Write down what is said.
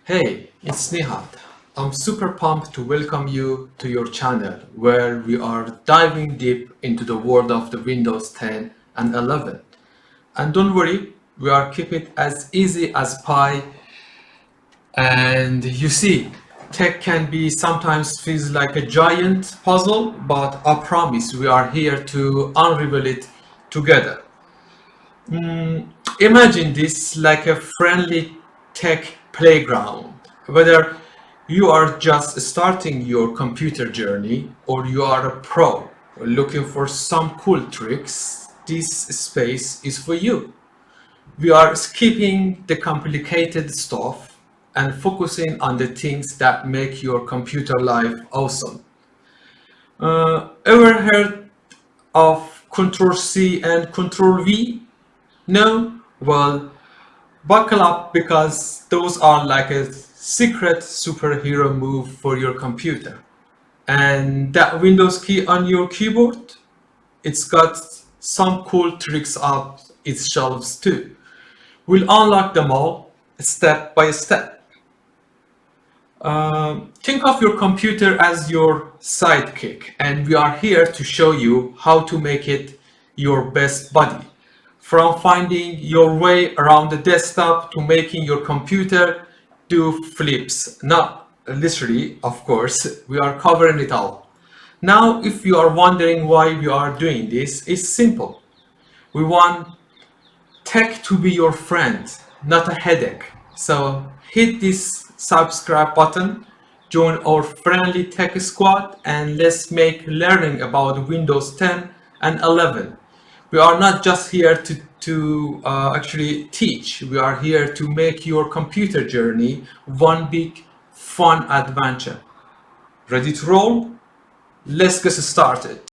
Hey, it's Nihad. I'm super pumped to welcome you to your channel where we are diving deep into the world of the Windows 10 and 11. And don't worry, we are keep it as easy as pie. And you see, tech can be sometimes feels like a giant puzzle, but I promise we are here to unravel it together. Imagine this like a friendly tech playground. Whether you are just starting your computer journey or you are a pro looking for some cool tricks, this space is for you. We are skipping the complicated stuff and focusing on the things that make your computer life awesome. Ever heard of Ctrl+C and Ctrl+V? No? Well, buckle up because those are like a secret superhero move for your computer. And that Windows key on your keyboard, it's got some cool tricks up its shelves too. We'll unlock them all step by step. Think of your computer as your sidekick, and we are here to show you how to make it your best buddy. From finding your way around the desktop to making your computer do flips. Not literally, of course, we are covering it all. Now, if you are wondering why we are doing this, it's simple. We want tech to be your friend, not a headache. So hit this subscribe button, join our friendly tech squad, and let's make learning about Windows 10 and 11. We are not just here to actually teach, we are here to make your computer journey one big fun adventure. Ready to roll? Let's get started.